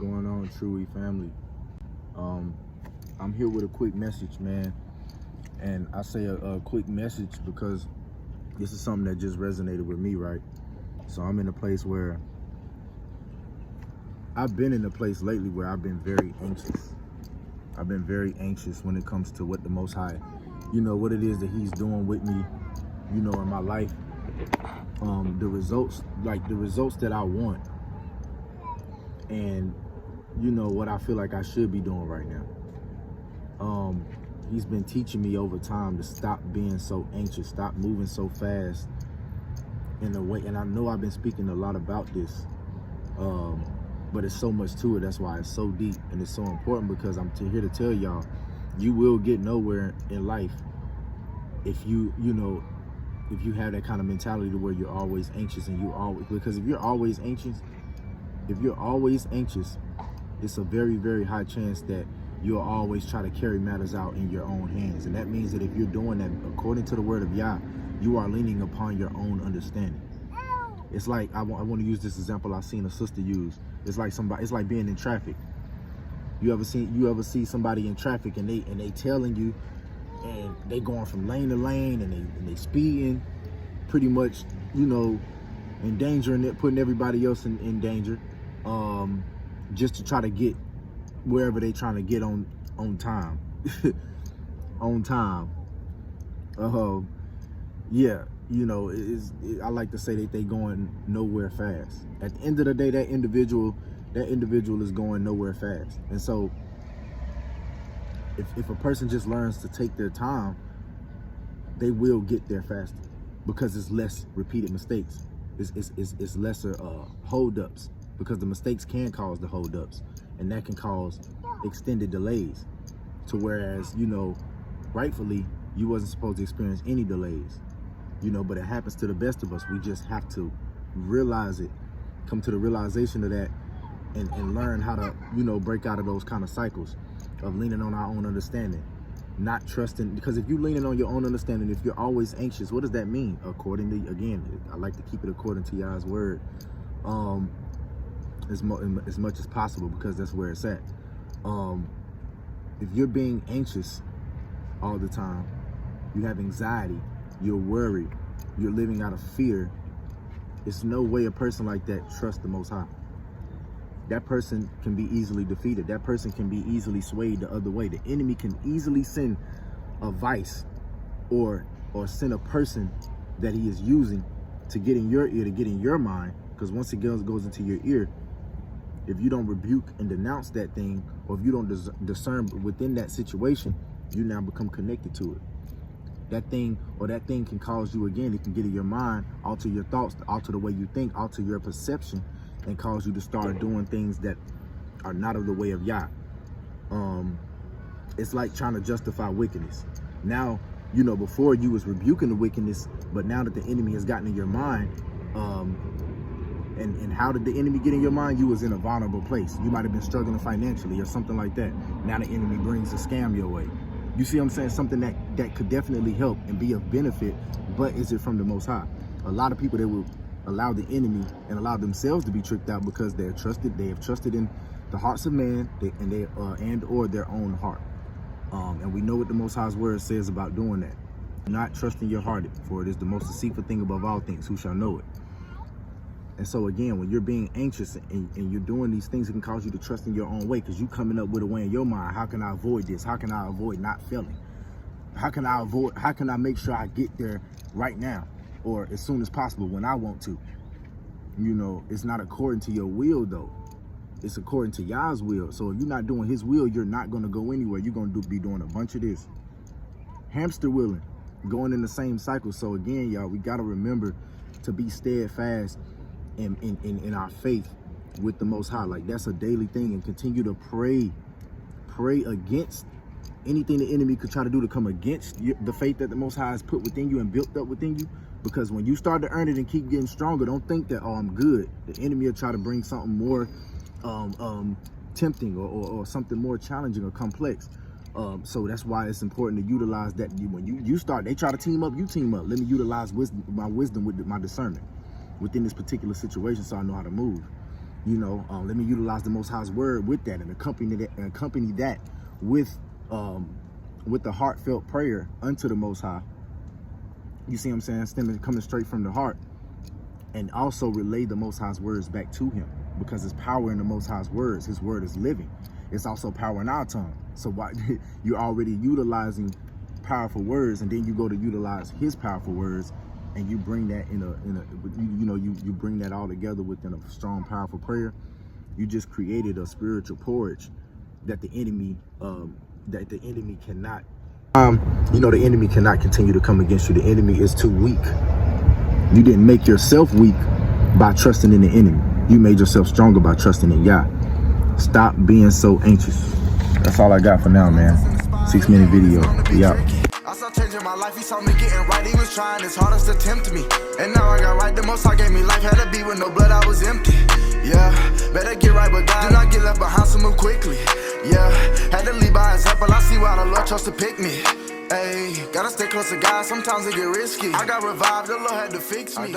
going on, True family? I'm here with a quick message, man. And I say a quick message because this is something that just resonated with me, right? So I'm in a place where I've been in a place lately where I've been very anxious. I've been very anxious when it comes to what the Most High, what it is that He's doing with me, in my life. The results that I want, and what I feel like I should be doing right now. He's been teaching me over time to stop being so anxious, stop moving so fast in a way. And I know I've been speaking a lot about this, but it's so much to it. That's why it's so deep and it's so important, because I'm here to tell y'all, you will get nowhere in life if you have that kind of mentality to where you're always anxious. And because if you're always anxious, it's a very, very high chance that you'll always try to carry matters out in your own hands. And that means that if you're doing that according to the word of Yah, you are leaning upon your own understanding. It's like, I want to use this example I've seen a sister use. It's like being in traffic. You ever see somebody in traffic and they telling you, and they going from lane to lane, and they speeding, pretty much, endangering it, putting everybody else in danger, just to try to get wherever they trying to get on time. On time. Yeah, I like to say that they going nowhere fast. At the end of the day, that individual is going nowhere fast. And so if a person just learns to take their time, they will get there faster, because it's less repeated mistakes. It's lesser holdups, because the mistakes can cause the holdups, and that can cause extended delays. To whereas, rightfully, you wasn't supposed to experience any delays, but it happens to the best of us. We just have to realize it, come to the realization of that, and learn how to, break out of those kind of cycles of leaning on our own understanding, not trusting. Because if you're leaning on your own understanding, if you're always anxious, what does that mean? According to, again, I like to keep it according to Yah's word, as much as possible, because that's where it's at. If you're being anxious all the time, you have anxiety, you're worried, you're living out of fear, it's no way a person like that trusts the Most High. That person can be easily defeated. That person can be easily swayed the other way. The enemy can easily send a vice or send a person that he is using to get in your ear, to get in your mind. Because once it goes into your ear, if you don't rebuke and denounce that thing, or if you don't discern within that situation, you now become connected to it. That thing can cause you, again, it can get in your mind, alter your thoughts, alter the way you think, alter your perception, and cause you to start doing things that are not of the way of Yah. It's like trying to justify wickedness. Now, before you was rebuking the wickedness, but now that the enemy has gotten in your mind, and how did the enemy get in your mind? You was in a vulnerable place. You might have been struggling financially or something like that. Now the enemy brings a scam your way. You see what I'm saying? Something that could definitely help and be of benefit, but is it from the Most High? A lot of people, they will allow the enemy and allow themselves to be tricked out because they have trusted in the hearts of man, or their own heart. And we know what the Most High's word says about doing that. Not trusting your heart, for it is the most deceitful thing above all things. Who shall know it? And so again, when you're being anxious and you're doing these things, it can cause you to trust in your own way, because you coming up with a way in your mind. How can I avoid this? How can I avoid not failing? How can I make sure I get there right now, or as soon as possible when I want to? It's not according to your will, though. It's according to Yah's will. So if you're not doing His will, you're not going to go anywhere. You're going to be doing a bunch of this hamster wheeling, going in the same cycle. So again, y'all, we got to remember to be steadfast in our faith with the Most High. Like, that's a daily thing, and continue to pray against anything the enemy could try to do to come against the faith that the Most High has put within you and built up within you. Because when you start to earn it and keep getting stronger, don't think that, oh, I'm good. The enemy will try to bring something more tempting or something more challenging or complex. So that's why it's important to utilize that. When you start, they try to team up, you team up. Let me utilize my wisdom with my discernment within this particular situation, so I know how to move. Let me utilize the Most High's word with that, and accompany that with the heartfelt prayer unto the Most High. You see what I'm saying? Coming straight from the heart, and also relay the Most High's words back to him, because there's power in the Most High's words. His word is living. It's also power in our tongue. So why you're already utilizing powerful words, and then you go to utilize his powerful words, and you bring that you bring that all together within a strong, powerful prayer. You just created a spiritual porridge that the enemy cannot the enemy cannot continue to come against you. The enemy is too weak. You didn't make yourself weak by trusting in the enemy. You made yourself stronger by trusting in Yah. Stop being so anxious. That's all I got for now, man. 6-minute video. Yeah. I started changing my life, he saw me getting right, he was trying his hardest to tempt me. And now I got right, the Most High gave me life, had to be with no blood, I was empty. Yeah, better get right with God, do not get left behind, so move quickly. Yeah, had to leave by example, I see why the Lord chose to pick me. Hey, gotta stay close to God, sometimes it get risky. I got revived, the Lord had to fix me.